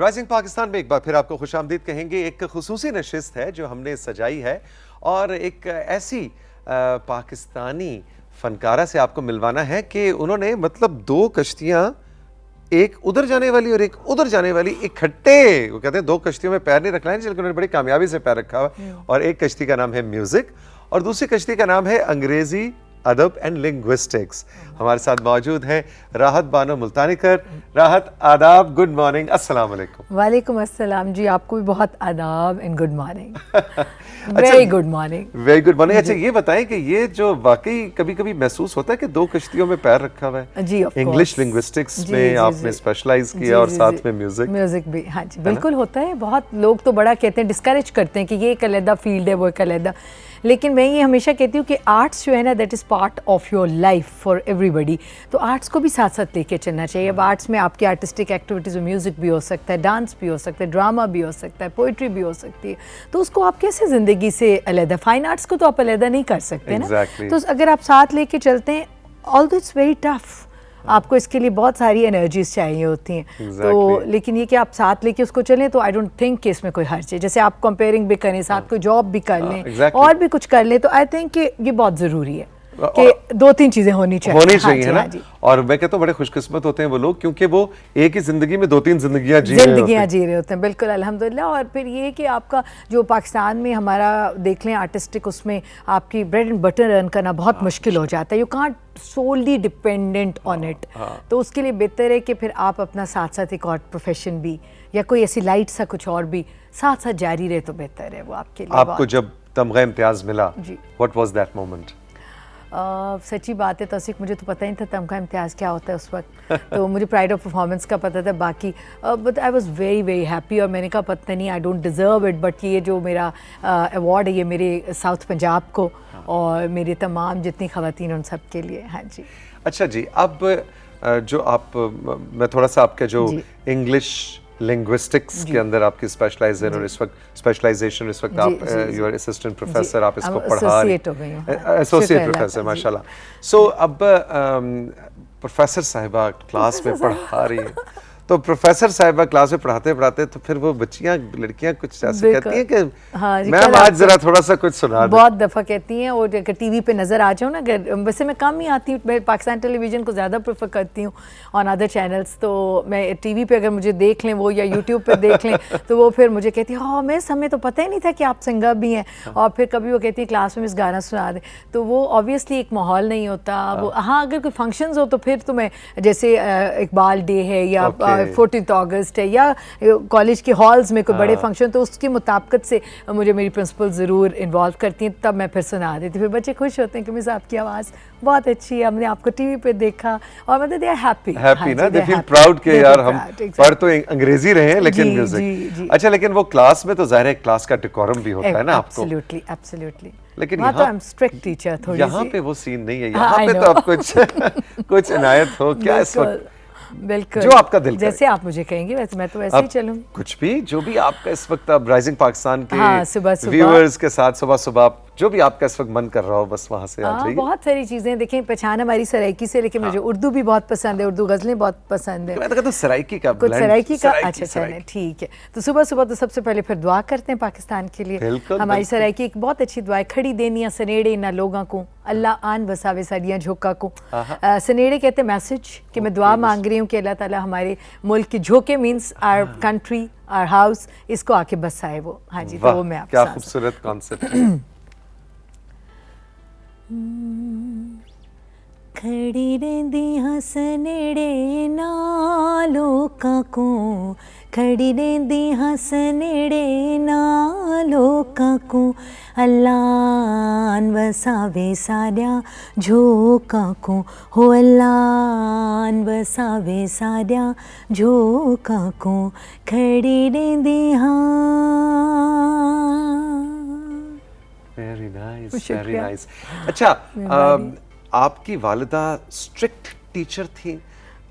Rising Pakistan में एक बार फिर आपको खुशामदीद कहेंगे। एक खुसूसी नशिस्त है जो हमने सजाई है और एक ऐसी पाकिस्तानी फनकारा से आपको मिलवाना है कि उन्होंने मतलब दो कश्तियां, एक उधर जाने वाली और एक उधर जाने वाली इकट्ठे, वो कहते हैं दो कश्तियों में पैर नहीं रखना है, लेकिन उन्होंने बड़ी कामयाबी से पैर रखा हुआ। और एक कश्ती का नाम है म्यूजिक और दूसरी कश्ती का नाम है अंग्रेजी अदब एंड लिंग्विस्टिक्स। हमारे साथ मौजूद हैं राहत बानो मुल्तानीकर। राहत, आदाब, गुड मॉर्निंग, अस्सलाम वालेकुम। वालेकुम अस्सलाम जी, आपको भी बहुत आदाब and good morning. Very good morning, very good morning. अच्छा ये बताएं कि ये जो वाकई कभी कभी महसूस होता है कि दो कश्तियों में पैर रखा हुआ है। जी, इंग्लिश लिंग्विस्टिक्स में आपने स्पेशलाइज किया और साथ में म्यूजिक भी। हाँ जी, बिल्कुल होता है। बहुत लोग तो बड़ा कहते हैं, डिस्करेज करते हैं कि ये एक अलग फील्ड है, वो एक अलग, लेकिन मैं ये हमेशा कहती हूँ कि आर्ट्स जो है ना, that is part of your life for everybody. तो आर्ट्स को भी साथ साथ लेके चलना चाहिए। अब आर्ट्स में आपकी आर्टिस्टिक एक्टिविटीज़ में म्यूज़िक भी हो सकता है, डांस भी हो सकता है, ड्रामा भी हो सकता है, पोइट्री भी हो सकती है। तो उसको आप कैसे ज़िंदगी से अलग, फाइन आर्ट्स को तो आप अलग नहीं कर सकते ना। तो अगर आप साथ लेके चलते हैं, ऑल्दो इट्स वेरी टफ, आपको इसके लिए बहुत सारी एनर्जीज चाहिए होती हैं। तो लेकिन ये कि आप साथ लेके उसको चलें तो आई डोंट थिंक कि इसमें कोई हर्ज है। जैसे आप कंपेयरिंग भी करें, साथ कोई जॉब भी कर लें और भी कुछ कर लें, तो आई थिंक कि ये बहुत ज़रूरी है कि दो तीन चीजें होनी चाहिए है ना। और मैं कहता हूँ बड़े खुशकिस्मत होते हैं वो लोग, क्योंकि वो एक ही जिंदगी में दो तीन जिंदगियां जी रहे होते हैं। बिल्कुल, अल्हम्दुलिल्लाह। और फिर ये कि आपका जो पाकिस्तान में हमारा देख लें आर्टिस्टिक, उसमें आपकी ब्रेड एंड बटर अर्न करना बहुत मुश्किल हो जाता है। You can't solely dependent on it. तो उसके लिए बेहतर है कि फिर आप अपना साथ साथ एक और प्रोफेशन भी या कोई ऐसी लाइट सा कुछ और भी साथ साथ जारी रहे तो बेहतर है वो आपके लिए। आपको जब तमगा इम्तियाज मिला, व्हाट वाज दैट मोमेंट? सच्ची बात है तौसीक, मुझे तो पता ही नहीं था तमगा इम्तियाज़ क्या होता है उस वक्त। तो मुझे प्राइड ऑफ परफॉर्मेंस का पता था, बाकी but I was very very happy. और मैंने कहा पता नहीं, I don't deserve it, but ये जो मेरा अवार्ड है ये मेरे साउथ पंजाब को और मेरे तमाम जितनी ख़वातीन उन सब के लिए। हाँ जी। अच्छा जी, अब जो आप, मैं थोड़ा सा आपका जो इंग्लिश लिंग्विस्टिक्स के अंदर आपकी स्पेशलाइजेशन और इस वक्त इस वक्त आप यू आर असिस्टेंट प्रोफेसर, आप इसको पढ़ा रही हैं, एसोसिएट प्रोफेसर, माशाल्लाह। सो अब प्रोफेसर साहिबा क्लास में पढ़ा रही है, तो प्रोफेसर साहिबा क्लास में पढ़ाते पढ़ाते तो फिर वो बच्चियां, लड़कियां कुछ ऐसे कहती हैं कि हाँ मैम आज जरा थोड़ा सा कुछ सुना दो। बहुत दफ़ा कहती हैं। और अगर टीवी पे नज़र आ जाऊँ ना, अगर वैसे मैं कम ही आती हूँ, मैं पाकिस्तान टेलीविज़न को ज़्यादा प्रेफर करती हूँ ऑन अदर चैनल्स। तो मैं टीवी पे अगर मुझे देख लें वो या यूट्यूब पे देख लें तो वो फिर मुझे कहती है हाँ मिस, हमें तो पता ही नहीं था कि आप सिंगर भी हैं। और फिर कभी वो कहती है क्लास में मिस गाना सुना दे, तो वो ऑब्वियसली एक माहौल नहीं होता वो। हाँ, अगर कोई फंक्शंस हो तो फिर तो मैं, जैसे इकबाल डे है या 14 अगस्त है या कॉलेज के हॉल्स में कोई बड़े फंक्शन, तो उसकी मुताबिकत से मुझे मेरी प्रिंसिपल ज़रूर इन्वॉल्व करती हैं, तब मैं फिर सुना देती। फिर बच्चे खुश होते हैं कि मिस आपकी आवाज़ बहुत अच्छी है, हमने आपको टीवी पे देखा। और मतलब दे आर हैप्पी ना, दे फील प्राउड के यार हम पढ़ तो अंग्रेजी रहे हैं लेकिन म्यूजिक। अच्छा, लेकिन वो क्लास में तो ज़ाहिर है क्लास का डेकोरम भी होता है ना आपको। एब्सोल्युटली। लेकिन यहाँ तो आई एम स्ट्रिक्ट टीचर थोड़ी सी। यहाँ पे वो सीन नहीं है, यहाँ पे तो आप कुछ इनायत हो क्या इस वक्त? बिल्कुल, जो आपका दिल जैसे आप मुझे कहेंगे वैसे मैं तो वैसे ही चलूँ। कुछ भी जो भी आपका इस वक्त आप राइजिंग पाकिस्तान के सुबह व्यूअर्स के साथ सुबह सुबह जो भी आपका इस वक्त मन कर रहा हो, बस वहाँ से आ जाइए। बहुत सारी चीज़ें देखें, पहचान हमारी सराइकी से, लेकिन मुझे उर्दू भी बहुत पसंद है, उर्दू गज़लें बहुत पसंद है। मैं तो कहता हूँ सराइकी का कुछ सराइकी का। अच्छा चलें, ठीक है। तो सुबह सुबह तो सबसे पहले फिर दुआ करते हैं पाकिस्तान के लिए। हमारी सराइकी एक बहुत अच्छी दुआ है, खड़ी देनिया सनेड़े इन्हां लोगों को, अल्लाह आन बसावे साड़ियाँ झोंका को। सनेड़े कहते हैं मैसेज कि मैं दुआ मांग रही हूँ कि अल्लाह ताला हमारे मुल्क की, झोंके means our country, our house, इसको आके बसाए वो। हाँ जी, तो वो मैं आपके क्या खूबसूरत कॉन्सेप्ट। खड़ी रेंदी हसनेड़े ना लोकां को, खड़ी रेंदी हसनेड़े ना लोकां को, अल्लाह वसावे सारिया झोंका को, हो अल्लाह वसावे सारिया झोंका को, खड़ी रेंदी हाँ। Very nice, very nice. अच्छा, आपकी वालिदा स्ट्रिक्ट टीचर थी?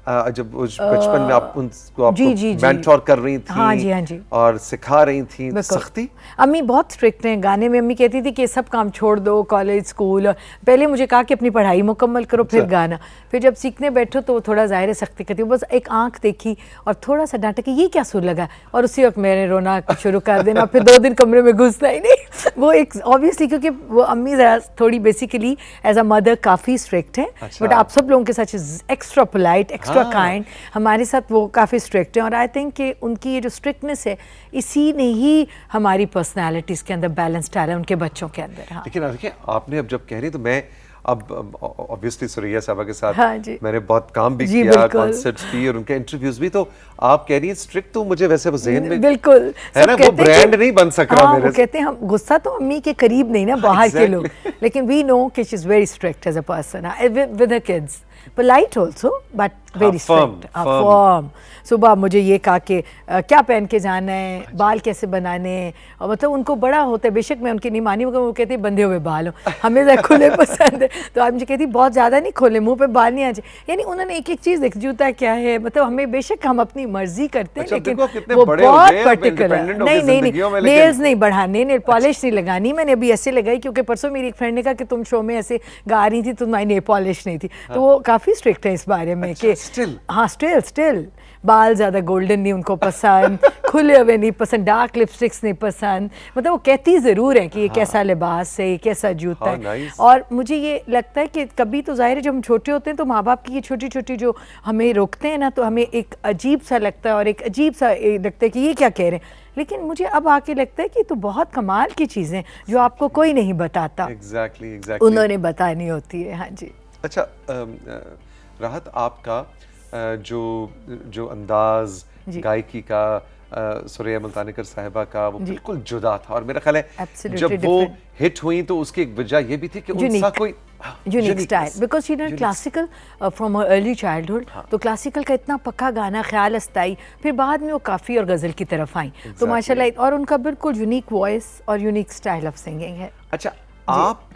जब उस बचपन में आप उनको जी। मेंटोर कर रही थी, हाँ जी और सिखा रही थी, सख्ती? अम्मी बहुत स्ट्रिक्ट हैं गाने में। अम्मी कहती थी कि सब काम छोड़ दो, कॉलेज स्कूल, पहले मुझे कहा कि अपनी पढ़ाई मुकम्मल करो फिर गाना। फिर जब सीखने बैठो तो थोड़ा ज़ाहिर है सख्ती करती, बस एक आंख देखी और थोड़ा सा डांटा कि ये क्या सुर लगा, और उसी वक्त मैंने रोना शुरू कर देना। फिर 2 दिन कमरे में घुसना ही नहीं। वो एक ऑब्वियसली, क्योंकि वो अम्मी ज़रा थोड़ी बेसिकली एज अ मदर काफ़ी स्ट्रिक्ट है, बट आप सब लोगों के साथ एक्स्ट्रा पोलाइट, एक्स्ट्रा काइंड, हमारे साथ वो काफ़ी स्ट्रिक्ट है। और आई थिंक कि उनकी ये जो स्ट्रिक्टनेस है, इसी ने ही हमारी पर्सनालिटीज़ के अंदर बैलेंस डाला है उनके बच्चों के अंदर। हाँ। लेकिन देखिए, आपने अब जब कह रही तो मैं अब ऑब्वियसली सुरैया साहबा के साथ हाँ जी। मैंने बहुत काम भी किया, कॉन्सर्ट्स भी और उनके इंटरव्यूज भी। तो आप कह रही हैं स्ट्रिक्ट, तो मुझे वैसे वो ज़हन में बिल्कुल है ना, वो ब्रांड नहीं बन सक रहा मेरे से। कहते हैं हम गुस्सा तो अम्मी के करीब नहीं ना, बाहर के लोग, लेकिन वी नो कि she is very strict as a person with her kids, polite also but very strict, firm. सुबह मुझे ये कहा कि क्या पहन के जाना है, बाल कैसे बनाने हैं, और मतलब उनको बड़ा होता है। बेशक मैं उनकी नहीं मानी, वो कहते हैं बंधे हुए बाल हो, हमें खुले पसंद है। तो आप मुझे कहती बहुत ज़्यादा नहीं खोले, मुंह पे बाल नहीं आ जाए। यानी उन्होंने एक एक चीज़ देख, जूता क्या है, मतलब हमें बेशक हम अपनी मर्जी करते हैं, लेकिन वो बहुत पर्टिकुलर। नहीं, नेल्स नहीं बढ़ाने, नेल पॉलिश नहीं लगानी। मैंने अभी ऐसे लगाई क्योंकि परसों मेरी एक फ्रेंड ने कहा कि तुम शो में ऐसे गा रही थी, तुम्हारी नेल पॉलिश नहीं थी। तो वो काफ़ी स्ट्रिक्ट है इस बारे में कि हाँ, स्टिल बाल ज़्यादा गोल्डन नहीं उनको पसंद, खुले हुए नहीं पसंद, डार्क लिपस्टिक्स नहीं पसंद। मतलब वो कहती ज़रूर है कि ये कैसा लिबास है, ये कैसा जूता है। और मुझे ये लगता है कि कभी तो ज़ाहिर है जब हम छोटे होते हैं तो माँ बाप की ये छोटी छोटी जो हमें रोकते हैं ना, तो हमें एक अजीब सा लगता है और एक अजीब सा लगता है कि ये क्या कह रहे हैं। लेकिन मुझे अब आके लगता है कि तो बहुत कमाल की चीज़ें जो आपको कोई नहीं बताता, एग्जैक्टली उन्होंने बतानी होती है। हाँ जी। अच्छा राहत, आपका जो अंदाज गायकी का सुरैया मुल्तानिकर साहिबा का वो बिल्कुल जुदा था, और मेरा ख्याल है जब वो हिट हुई तो उसकी एक वजह ये भी थी कि उनका कोई unique style, because she did classical from her early childhood. तो क्लासिकल का इतना पक्का गाना, ख्याल अस्ताई, फिर बाद में वो काफ़ी और गज़ल की तरफ आई। तो माशाल्लाह, और उनका बिल्कुल यूनिक वॉइस और यूनिक स्टाइल ऑफ सिंगिंग है। अच्छा, आप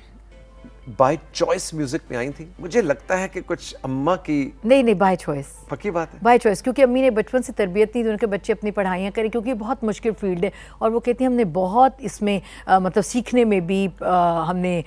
बाय चॉइस म्यूजिक में आई थी? मुझे लगता है कि कुछ अम्मा की नहीं बाय चॉइस, पक्की बात है, बाय चॉइस, क्योंकि अम्मी ने बचपन से तरबियत नहीं दी उनके बच्चे अपनी पढ़ाइयाँ करें, क्योंकि बहुत मुश्किल फील्ड है। और वो कहती हैं हमने बहुत इसमें मतलब सीखने में भी हमने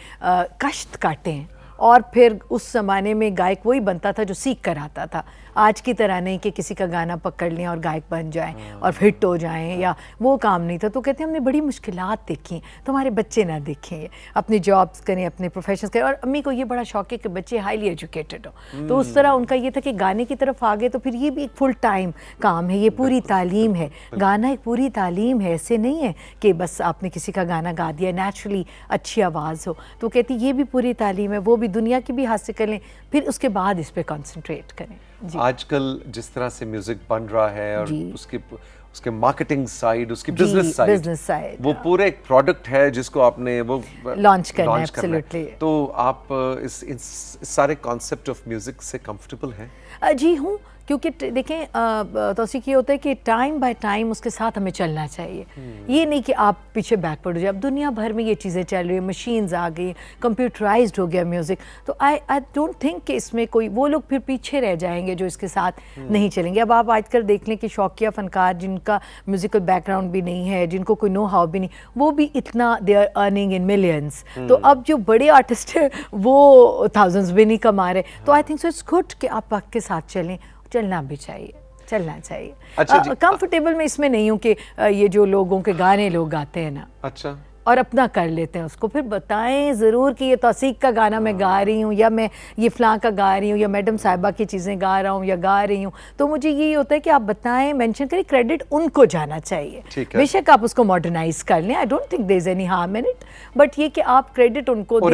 कष्ट काटे हैं। और फिर उस ज़माने में गायक वही बनता था जो सीख कर आता था, आज की तरह नहीं कि किसी का गाना पकड़ लें और गायक बन जाएं और हिट हो जाएं, या वो काम नहीं था। तो कहते हैं हमने बड़ी मुश्किलात देखी, तुम्हारे बच्चे ना देखें, अपनी जॉब्स करें, अपने प्रोफेशंस करें। और अम्मी को ये बड़ा शौक है कि बच्चे हाईली एजुकेटेड हो, तो उस तरह उनका ये था कि गाने की तरफ आ गए तो फिर ये भी एक फुल टाइम काम है, ये पूरी तालीम है। गाना एक पूरी तालीम है, ऐसे नहीं है कि बस आपने किसी का गाना गा दिया, नेचुरली अच्छी आवाज़ हो। तो कहती ये भी पूरी तालीम है, वो भी दुनिया की भी हासिल कर लें, फिर उसके बाद इस पे कंसंट्रेट करें। आजकल जिस तरह से म्यूजिक बन रहा है और उसके मार्केटिंग साइड, उसकी बिजनेस साइड, वो पूरे एक प्रोडक्ट है जिसको आपने वो लॉन्च करना है। एब्सोल्युटली। तो आप इस सारे कॉन्सेप्ट ऑफ म्यूजिक से कंफर्टेबल हैं? जी हूँ, क्योंकि देखें तौसीक ये होता है कि टाइम बाय टाइम उसके साथ हमें चलना चाहिए। ये नहीं कि आप पीछे बैकवर्ड हो जाए। अब दुनिया भर में ये चीज़ें चल रही है, मशीन्स आ गई, कंप्यूटराइज्ड हो गया म्यूज़िक। तो आई डोंट थिंक कि इसमें कोई वो लोग फिर पीछे रह जाएंगे जो इसके साथ नहीं चलेंगे। अब आप आजकल देख लें कि शौकिया फनकार जिनका म्यूज़िकल बैकग्राउंड भी नहीं है, जिनको कोई नो हाउ भी नहीं, वो भी इतना they are earning in millions. तो अब जो बड़े आर्टिस्ट हैं वो थाउजेंड्स भी नहीं कमा रहे। तो I think so it's good कि आप वक्त के साथ चलें, चलना भी चाहिए, चलना चाहिए। अच्छा कंफर्टेबल मैं इसमें नहीं हूँ कि ये जो लोगों के गाने लोग गाते हैं ना, अच्छा, और अपना कर लेते हैं उसको, फिर बताएं ज़रूर कि ये तौसीक का गाना मैं गा रही हूँ, या मैं ये फ़लाँ का गा रही हूँ, या मैडम साहिबा की चीज़ें गा रहा हूँ या गा रही हूँ। तो मुझे ये होता है कि आप बताएं, मेंशन करें, क्रेडिट उनको जाना चाहिए। बेशक आप उसको मॉडर्नाइज कर लें, I don't think there is any harm in it, but ये कि आप क्रेडिट उनको दें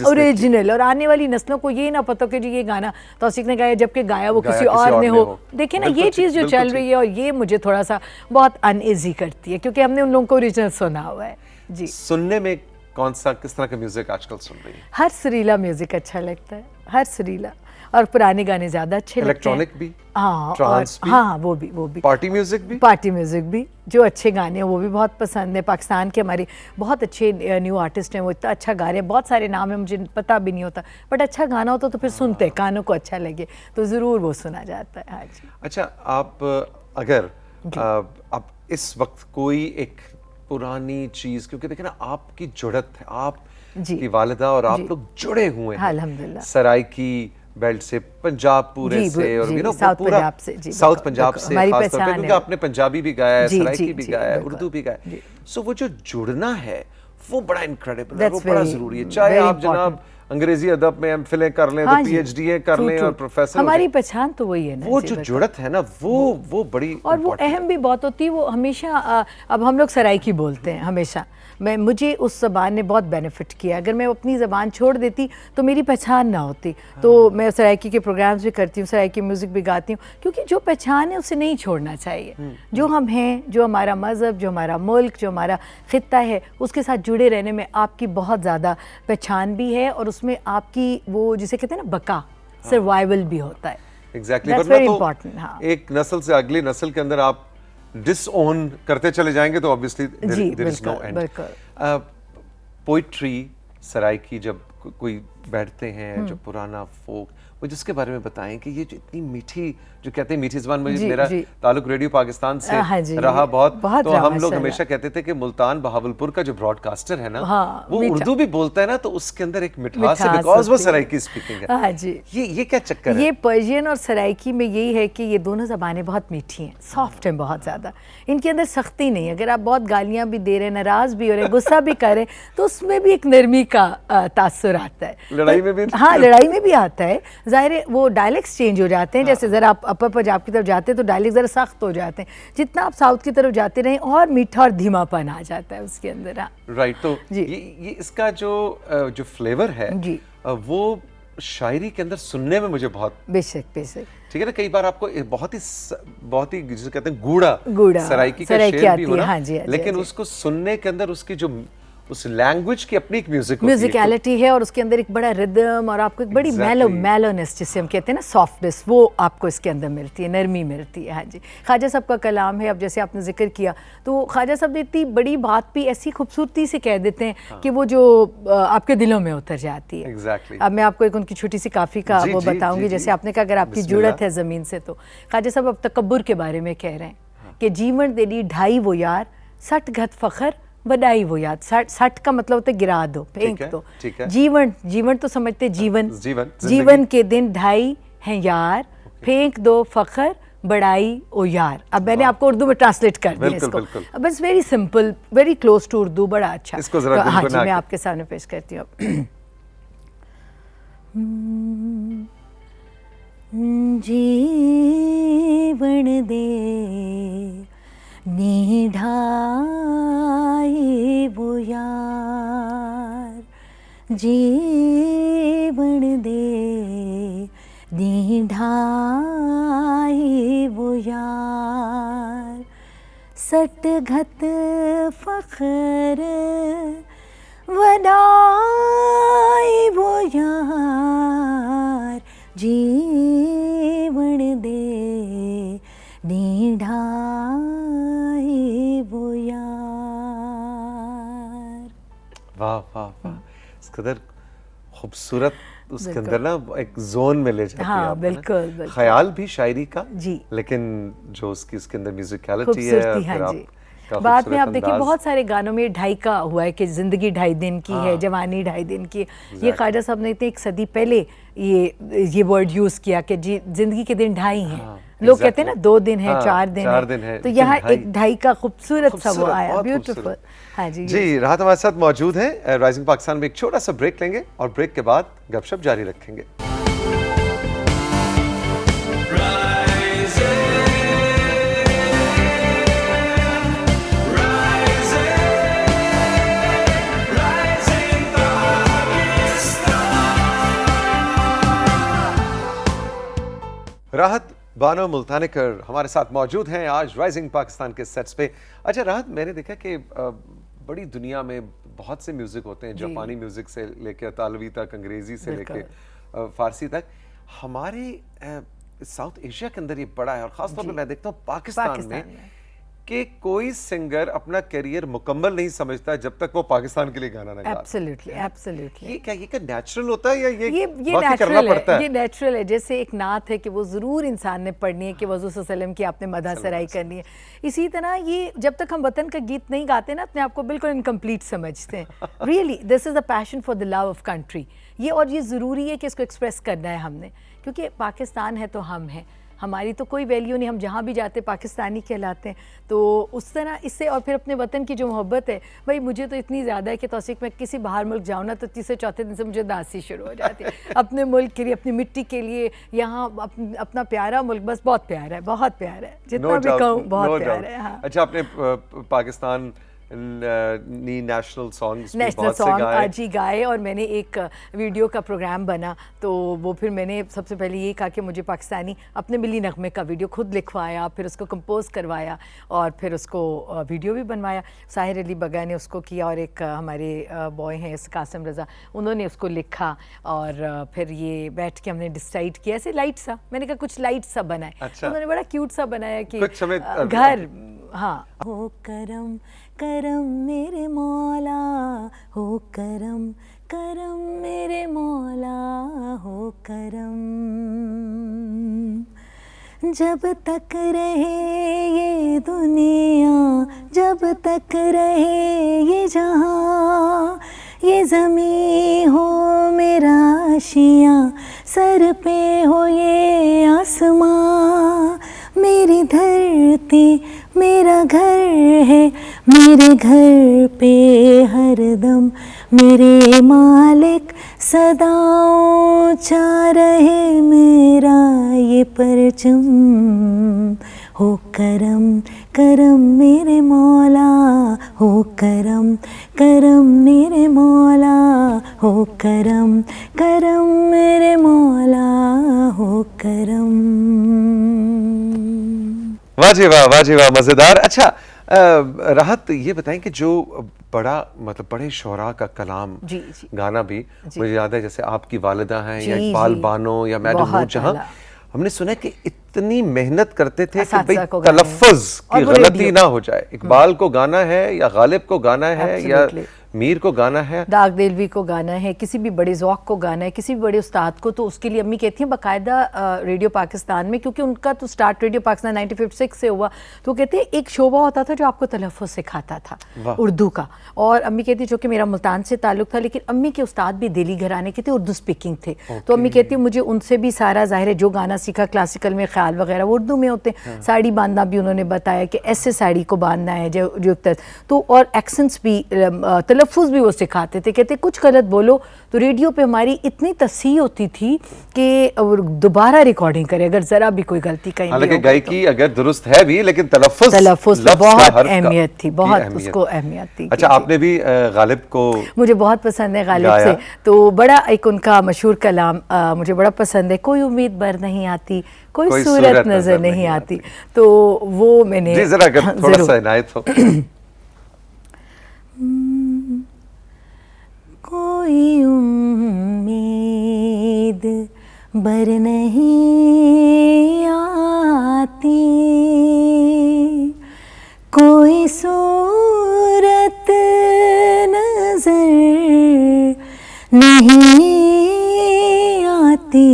ओरिजिनल, और आने वाली नस्लों को ये ना पता कि जी ये गाना तौसीक ने गाया जबकि गाया वो किसी और ने हो। देखिए ना, ये चीज़ जो चल रही है, और ये मुझे थोड़ा सा बहुत अनईजी करती है, क्योंकि हमने उन लोगों को ओरिजिनल सुना हुआ है। जी, सुनने में किस तरह का म्यूजिक आजकल सुन रही है? हर सुरीला म्यूजिक अच्छा लगता है, हर सुरीला। और पुराने गाने ज़्यादा अच्छे लगते हैं। इलेक्ट्रॉनिक भी, हाँ, ट्रांस भी, हाँ वो भी पार्टी म्यूजिक भी, पार्टी म्यूजिक भी, जो अच्छे गाने हैं वो भी बहुत पसंद है। पाकिस्तान के हमारे बहुत अच्छे न्यू आर्टिस्ट हैं, वो इतना अच्छा गा रहे हैं, बहुत सारे नाम है मुझे पता भी नहीं होता, बट अच्छा गाना होता तो फिर सुनते हैं, कानों को अच्छा लगे तो ज़रूर वो सुना जाता है। हाँ जी। अच्छा, आप अगर आप इस वक्त कोई एक पुरानी चीज़, क्योंकि देखें ना आपकी जुड़त है, आप की वालिदा और आप लोग जुड़े हुए हैं अल्हम्दुलिल्लाह, सराइकी बेल्ट से, पंजाब पूरे से, और साउथ पंजाब से, साउथ पंजाब से खास तौर पे, क्योंकि आपने पंजाबी भी गाया है, सराइकी भी गाया है, उर्दू भी गाया है, सो वो जो जुड़ना है वो बड़ा इनक्रेडिबल है, वो बड़ा जरूरी है। चाहे आप जनाब अंग्रेजी अदब में एमफिल कर लें, तो पीएचडी कर लें और प्रोफेसर, हमारी पहचान तो वही है ना, वो जो जुड़त है ना वो बड़ी, और वो अहम भी बहुत होती है। वो हमेशा अब हम लोग सराइकी बोलते हैं हमेशा, मुझे उस ज़बान ने बहुत बेनिफिट किया। अगर मैं अपनी ज़बान छोड़ देती तो मेरी पहचान ना होती। तो मैं सराइकी के प्रोग्राम्स भी करती हूँ, सराइकी म्यूज़िक भी गाती हूँ, क्योंकि जो पहचान है उसे नहीं छोड़ना चाहिए। जो हम हैं, जो हमारा मज़हब, जो हमारा मुल्क, जो हमारा ख़ित्ता है, उसके साथ जुड़े रहने में आपकी बहुत ज़्यादा पहचान भी है, और उसमें आपकी वो जिसे कहते हैं ना बका, सर्वाइवल भी होता है। एग्जैक्टली, हाँ। एक नस्ल से अगली नस्ल के अंदर आप डिसओन करते चले जाएंगे तो obviously there is no end. Poetry Saraiki, जब कोई बैठते हैं जो पुराना फोक, वो जिसके बारे में बताएं कि ये जो इतनी मीठी, जो कहते हैं मीठी ज़बान, मुझे मेरा ताल्लुक रेडियो पाकिस्तान से रहा बहुत, तो हम लोग हमेशा कहते थे कि मुल्तान बहावलपुर का जो ब्रॉडकास्टर है ना, वो उर्दू भी बोलता है ना, तो उसके अंदर एक मिठास है, बिकॉज़ वो सराइकी स्पीकिंग है। हाँ जी, ये क्या चक्कर है? ये पर्शियन और सराइकी में यही है कि ये दोनों ज़बानें बहुत मीठी हैं, सॉफ्ट हैं बहुत ज़्यादा, इनके अंदर सख्ती नहीं। अगर आप बहुत गालियाँ भी दे रहे हैं, नाराज़ भी हो रहे हैं, गुस्सा भी कर रहे हैं, तो उसमें भी एक नरमी का तासुर आता है। लड़ाई में भी, हाँ लड़ाई में भी आता है, ज़ाहिर है वो डायलेक्ट्स चेंज हो जाते हैं। जैसे ज़रा आप अपर पंजाब की तरफ जाते हैं तो डायलेक्ट ज़रा सख्त हो जाते हैं, जितना आप साउथ की तरफ जाते रहें और मीठा और धीमापन आ जाता है उसके अंदर। राइट, तो ये इसका जो फ्लेवर है वो शायरी के अंदर सुनने में मुझे बहुत, बेशक ठीक है ना, कई बार आपको बहुत ही जिसे कहते हैं गूढ़ा सराइकी का शेर भी हो ना, लेकिन उसको सुनने के अंदर उसकी जो उस लैंग्वेज की अपनी एक म्यूजिकलिटी है, और उसके अंदर एक बड़ा रिदम, और आपको एक बड़ी मेलोनेस जिसे हम कहते हैं ना, सॉफ्टनेस, वो आपको इसके अंदर मिलती है, नरमी मिलती है। हाँ जी, ख्वाजा साहब का कलाम है। अब जैसे आपने जिक्र किया, तो ख्वाजा साहब ने इतनी बड़ी बात भी ऐसी खूबसूरती से कह देते हैं कि वो जो आपके दिलों में उतर जाती है। अब मैं आपको एक उनकी छोटी सी काफ़ी का वो बताऊंगी। जैसे आपने कहा अगर आपकी जुड़त है ज़मीन से, तो ख्वाजा साहब अब तकब्बुर के बारे में कह रहे हैं कि जीवन तेरी ढाई वो यार, 60 घत फ़ख्र बधाई वो याद। 60 का मतलब होता है गिरा दो, फेंक दो। जीवन तो समझते जीवन के दिन ढाई हैं यार, फेंक दो फखर बड़ाई ओ यार। अब मैंने आपको उर्दू में ट्रांसलेट कर दिया इसको, बस very simple, very close to Urdu, बड़ा अच्छा। तो हाँ जी, मैं आपके सामने पेश करती हूँ। जीवन दे निढाए वो यार, जीवन दे निढाए वो यार, 60 घत फखर वनाए वो यार, जीवन दे निढाए वो यार। वाह वाह वाह, इस कदर खूबसूरत, उसके अंदर ना एक जोन में ले जाती है आपको। बिल्कुल, ख्याल भी शायरी का जी, लेकिन जो उसके अंदर म्यूजिकलिटी है। हाँ जी, बाद में आप देखिए बहुत सारे गानों में ढाई का हुआ है कि जिंदगी 2.5 दिन की है, जवानी 2.5 दिन की। ये ख्वाजा साहब ने एक सदी पहले ये वर्ड यूज किया कि जिंदगी के दिन 2.5 हैं। लोग कहते हैं ना 2 दिन है, 4 दिन है, तो यहाँ एक 2.5 का खूबसूरत सा वो आया, ब्यूटीफुल। हाँ जी जी, राहत हमारे साथ मौजूद है राइजिंग पाकिस्तान में। एक छोटा सा ब्रेक लेंगे और ब्रेक के बाद गपशप जारी रखेंगे। राहत बानो मुल्तानिकर हमारे साथ मौजूद हैं आज राइजिंग पाकिस्तान के सेट्स पे। अच्छा राहत, मैंने देखा कि बड़ी दुनिया में बहुत से म्यूज़िक होते हैं, जापानी म्यूज़िक से लेकर तालवी तक, अंग्रेज़ी से लेकर फ़ारसी तक। हमारे साउथ एशिया के अंदर ये बड़ा है, और खासतौर पे मैं देखता हूँ पाकिस्तान में कि कोई सिंगर अपना करियर मुकम्मल नहीं समझता जब तक वो पाकिस्तान के लिए गाना ना गाए। Absolutely, absolutely. ये क्या नेचुरल होता है या ये नेचुरल करना पड़ता है? ये नेचुरल है। जैसे एक नात है कि वो ज़रूर इंसान ने पढ़नी है कि वज़ू सल्लम की आपने मदह सराई करनी है, इसी तरह ये जब तक हम वतन का गीत नहीं गाते ना, अपने आप को बिल्कुल इनकम्प्लीट समझते हैं। Really this is a passion for the love of country. ये और ये ज़रूरी है कि इसको एक्सप्रेस करना है हमने, क्योंकि पाकिस्तान है तो हम हैं, हमारी तो कोई वैल्यू नहीं, हम जहाँ भी जाते पाकिस्तानी कहलाते हैं। तो उस तरह इससे, और फिर अपने वतन की जो मोहब्बत है भाई, मुझे तो इतनी ज़्यादा है कि तौसीक मैं किसी बाहर मुल्क जाऊँ ना तो तीसरे चौथे दिन से मुझे उदासी शुरू हो जाती है। अपने मुल्क के लिए, अपनी मिट्टी के लिए, यहाँ अपना प्यारा मुल्क बस बहुत प्यारा है, बहुत प्यारा है, जितना भी कहूँ बहुत प्यारा है। हाँ। अच्छा, आपने Pakistan national songs national song आज ही गाए, और मैंने एक वीडियो का प्रोग्राम बना, तो वो फिर मैंने सबसे पहले ये कहा कि मुझे पाकिस्तानी अपने मिली नगमे का वीडियो खुद लिखवाया, फिर उसको कंपोज करवाया और फिर उसको वीडियो भी बनवाया। साहिर अली बगा ने उसको किया, और एक हमारे बॉय हैं कासिम रज़ा, उन्होंने उसको लिखा, और फिर ये बैठ के हमने डिसाइड किया ऐसे लाइट सा, मैंने कहा कुछ लाइट सा बनाए। अच्छा। उन्होंने बड़ा क्यूट सा बनाया कि घर, हाँ, हो करम करम मेरे मौला, हो करम करम मेरे मौला, हो करम। जब तक रहे ये दुनिया, जब तक रहे ये जहां, ये ज़मीं हो मेरा आशियाँ, सर पे हो ये आसमां, मेरी धरती मेरा घर है, मेरे घर पे हरदम मेरे मालिक सदा ऊंचा रहे मेरा ये परचम। हो करम करम मेरे मौला, हो करम करम मेरे मौला, हो करम करम मेरे मौला, हो करम। वाह जी वाह, वाह जी वाह, मजेदार। अच्छा राहत, ये बताएं कि जो बड़ा मतलब बड़े शोरा का कलाम जी, गाना भी मुझे याद है, जैसे आपकी वालिदा हैं या इकबाल बानो या मैडम नूरजहां, हमने सुना है कि इतनी मेहनत करते थे कि भाई तलफ़्फ़ुज़ की गलती ना हो जाए। इकबाल को गाना है या गालिब को गाना है या मीर को गाना है, दाग देलवी को गाना है, किसी भी बड़े ज़ौक़ को गाना है, किसी भी बड़े उस्ताद को, तो उसके लिए अम्मी कहती हैं बाकायदा रेडियो पाकिस्तान में, क्योंकि उनका तो स्टार्ट रेडियो पाकिस्तान 1956 से हुआ, तो कहते हैं एक शोबा होता था जो आपको तलफ़्फ़ुज़ सिखाता था उर्दू का। और अम्मी कहती जो कि मेरा मुल्तान से ताल्लुक़ था, लेकिन अम्मी के उस्ताद भी दिल्ली घराने के थे, उर्दू स्पीकिंग थे। तो अम्मी कहती है मुझे उनसे भी सारा ज़ाहिर है जो गाना सीखा क्लासिकल में, ख्याल वगैरह वो उर्दू में होते हैं। साड़ी बांधना भी उन्होंने बताया कि ऐसे साड़ी को बांधना है जो तो, और एक्सेंट्स भी, तलफ़्फ़ुज़ भी वो सिखाते थे। कहते कुछ गलत बोलो तो रेडियो पे हमारी इतनी तस्हीह होती थी कि दोबारा रिकॉर्डिंग करे अगर जरा भी कोई गलती कहीं। हालांकि गायकी अगर दुरुस्त है भी, लेकिन तलफ़्फ़ुज़ बहुत अहमियत थी, बहुत उसको अहमियत थी। अच्छा, आपने भी गालिब को, मुझे बहुत पसंद है गालिब से, तो बड़ा एक उनका मशहूर कलाम मुझे बड़ा पसंद है, कोई उम्मीद बर नहीं आती, कोई सूरत नजर नहीं आती। तो वो मैंने जरा थोड़ा सा इनायत हो। कोई उम्मीद बर नहीं आती, कोई सूरत नजर नहीं आती,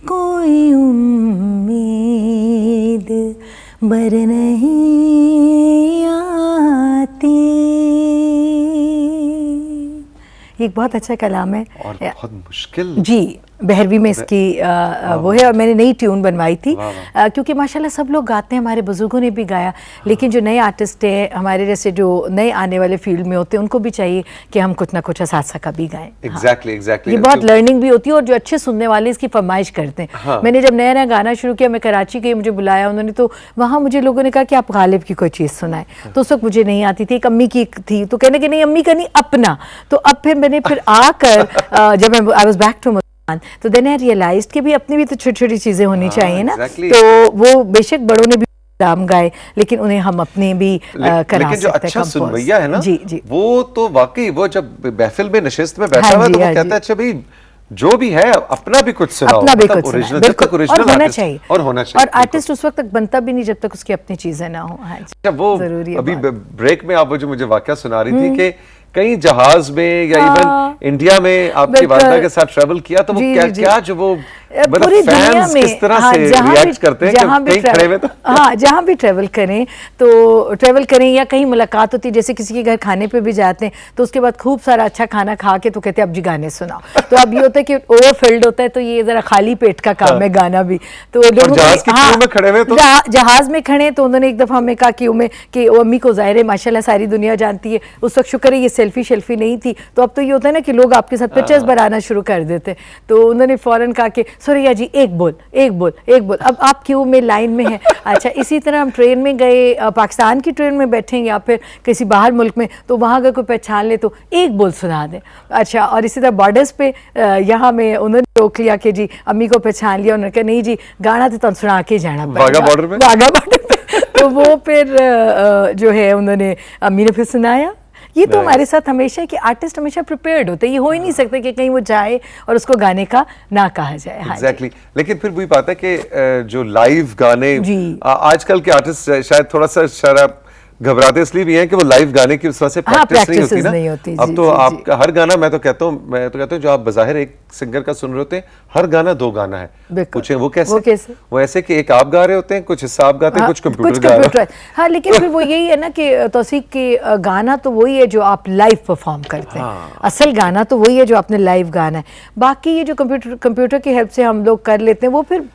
कोई उम्मीद बर नहीं आती। एक बहुत अच्छा कलाम है और बहुत मुश्किल जी, बहरवी में इसकी वो है, और मैंने नई ट्यून बनवाई थी क्योंकि माशाल्लाह सब लोग गाते हैं, हमारे बुजुर्गों ने भी गाया, लेकिन जो नए आर्टिस्ट हैं हमारे जैसे जो नए आने वाले फील्ड में होते हैं उनको भी चाहिए कि हम कुछ ना कुछ असासा का भी गाएं। एग्जैक्टली ये बहुत लर्निंग भी होती है, और जो अच्छे सुनने वाले इसकी फरमाइश करते हैं। मैंने जब नया नया गाना शुरू किया, मैं कराची गई, मुझे बुलाया उन्होंने, तो वहाँ मुझे लोगों ने कहा कि आप गालिब की कोई चीज़ सुनाएं, तो उस वक्त मुझे नहीं आती थी, एक अम्मी की थी, तो कहने कि नहीं अम्मी का नहीं अपना। तो अब फिर मैंने आकर जब मैं आई वाज बैक टू तो देन आई रियलाइज्ड कि भी अपनी भी तो छोटी छोटी चीजें होनी चाहिए ना। तो वो बेशक बड़ों ने भी कलाम गाए, लेकिन उन्हें हम अपने भी करा लेकिन जो अच्छा सुनवैया है ना, जी जी, वो तो वाकई वो जब महफिल में नशिस्त में बैठा हुआ तो वो कहता है अच्छा भाई जो भी है अपना भी कुछ सुनाओ, अपना भी मतलब कुछ ओरिजिनल, सुनाओ, जब तक बिल्कुल। ओरिजिनल और होना आर्टिस्ट चाहिए, और होना चाहिए, और आर्टिस्ट उस वक्त तक बनता भी नहीं जब तक उसकी अपनी चीजें ना हो। हाँ जी, अच्छा, वो जरूरी है अभी बात। ब्रेक में आप वो जो मुझे वाकया सुना रही थी कि कहीं जहाज में या हाँ, इवन इंडिया में आपकी बिल्कुल। वालदा के साथ ट्रैवल किया, तो वो जी, क्या जी, जी। क्या जो वो मतलब पूरी दुनिया फैंस में, किस तरह हाँ, से जहाँ रिएक्ट करते हैं कि जहाँ भी कहीं खड़े हुए तो हाँ, जहाँ भी ट्रैवल करें तो ट्रैवल करें या कहीं मुलाकात होती है, जैसे किसी के घर खाने पे भी जाते हैं तो उसके बाद खूब सारा अच्छा खाना खा के तो कहते हैं अब जी गाने सुनाओ। तो अब ये होता है कि ओवर फिल्ड होता है, तो ये जरा खाली पेट का काम है गाना भी। तो लोगों जहाज की क्यू में खड़े हुए तो जहाज में खड़े तो उन्होंने एक दफा हमें कहा क्यू में कि वो अम्मी को जाहिर है माशाल्लाह सारी दुनिया जानती है, उस वक्त शुक्र है ये सेल्फी नहीं थी। तो अब तो ये होता है ना कि लोग आपके साथ पिक्चर्स बनाना शुरू कर देते, तो उन्होंने फौरन कहा कि सोरिया जी एक बोल। अब आप क्यों में लाइन में हैं। अच्छा, इसी तरह हम ट्रेन में गए, पाकिस्तान की ट्रेन में बैठे या फिर किसी बाहर मुल्क में, तो वहाँ अगर कोई पहचान ले तो एक बोल सुना दें। अच्छा, और इसी तरह बॉर्डर्स पे यहाँ में उन्होंने रोक लिया कि जी अम्मी को पहचान लिया, उन्होंने कहा नहीं जी गाना तो सुना के जाना वाघा बॉर्डर पे, वाघा बॉर्डर पे। तो वो फिर जो है उन्होंने अम्मी ने फिर सुनाया। ये तो हमारे साथ हमेशा है कि आर्टिस्ट हमेशा प्रिपेयर्ड होते हैं, ये हो ही नहीं सकता कि कहीं वो जाए और उसको गाने का ना कहा जाए। हाँ एग्जैक्टली। लेकिन फिर वही बात है कि जो लाइव गाने आजकल के आर्टिस्ट शायद थोड़ा सा शराब घबराते इसलिए भी हैं कि वो लाइव गाने की उस वजह से प्रैक्टिस नहीं होती ना। अब तो आपका हर गाना, मैं तो कहता हूँ जो आप बज़ाहिर एक सिंगर का सुन रहे होते हैं, हर गाना दो गाना है। पूछे वो कैसे? वो ऐसे कि एक आप गा रहे होते हैं, कुछ हिस्सा आप गाते हैं, कुछ कंप्यूटर गा रहा है। हाँ, लेकिन फिर वो यही है ना कि तौसीक के गाना तो वही है जो आप लाइव परफॉर्म करते हैं। असल गाना तो वही है जो आपने लाइव गाना है। बाकी ये जो कंप्यूटर की हेल्प से हम लोग कर लेते हैं, वो फिर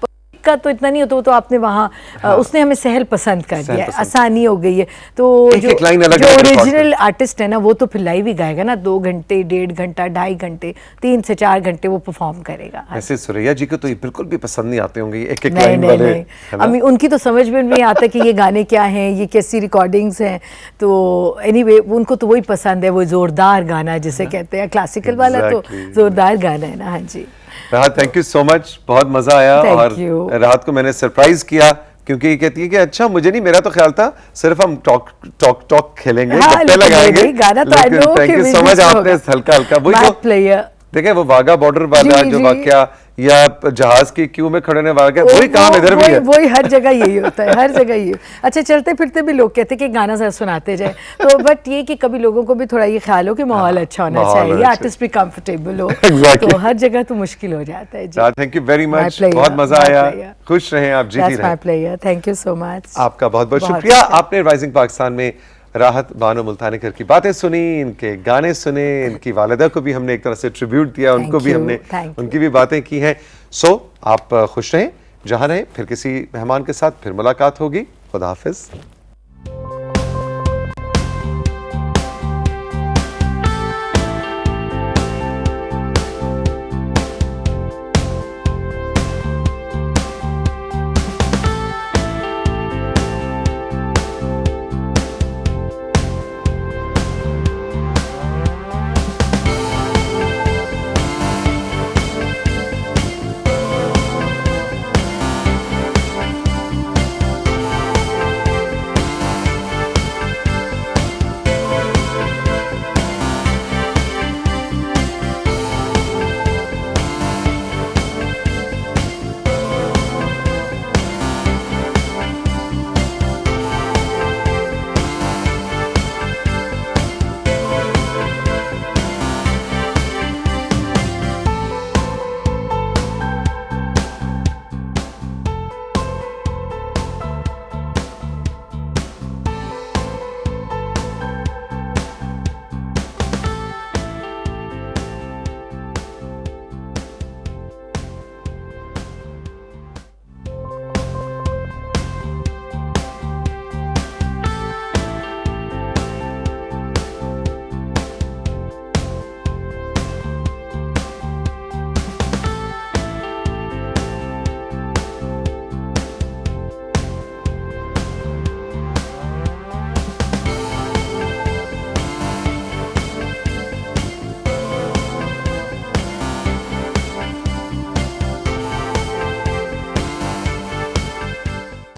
का तो इतना नहीं होता। वो तो आपने वहाँ उसने हमें सहल पसंद कर दिया है, आसानी हो गई है। तो जो ओरिजिनल आर्टिस्ट है ना, वो तो फिर लाइव ही गाएगा ना, 2 घंटे, 1.5 घंटा, 2.5 घंटे, 3 से 4 घंटे वो परफॉर्म करेगा। ऐसे सुरैया जी को तो ये बिल्कुल भी पसंद नहीं आते होंगे एक लाइन वाले। अम्मी उनकी तो समझ में नहीं आता कि ये गाने क्या हैं, ये कैसी रिकॉर्डिंग्स हैं। तो एनीवे उनको तो वही पसंद है, वो जोरदार गाना जिसे कहते हैं, क्लासिकल वाला तो जोरदार गाना है ना। हाँ जी राहत, थैंक यू सो मच, बहुत मजा आया। और राहत को मैंने सरप्राइज किया क्योंकि ये कहती है कि अच्छा मुझे नहीं, मेरा तो ख्याल था सिर्फ हम टॉक खेलेंगे, गप्पे लगाएंगे। गाना तो थैंक यू सो मच, आपने हल्का हल्का वही देखे वो वाघा बॉर्डर वाला जो वाकया या जहाज की क्यू में खड़े होने वाला, वही काम इधर भी है। वही हर जगह यही होता है, हर जगह यही। अच्छा, चलते फिरते भी लोग कहते हैं कि गाना जरा सुनाते जाए, तो बट ये कि कभी लोगों को भी थोड़ा ये ख्याल हो कि माहौल अच्छा होना चाहिए, आर्टिस्ट भी कंफर्टेबल हो। तो हर जगह तो मुश्किल हो जाता है जी। थैंक यू वेरी मच, बहुत मजा आया, खुश रहें आप, जीती रहें। थैंक यू सो मच, आपका बहुत बहुत शुक्रिया। आपने राइजिंग पाकिस्तान में राहत बानो मुल्तानिकर की बातें सुनी, इनके गाने सुने, इनकी वालिदा को भी हमने एक तरह से ट्रिब्यूट दिया, उनको भी हमने उनकी भी बातें की हैं। सो आप खुश रहें, जहां रहें, फिर किसी मेहमान के साथ फिर मुलाकात होगी। खुदा हाफिज।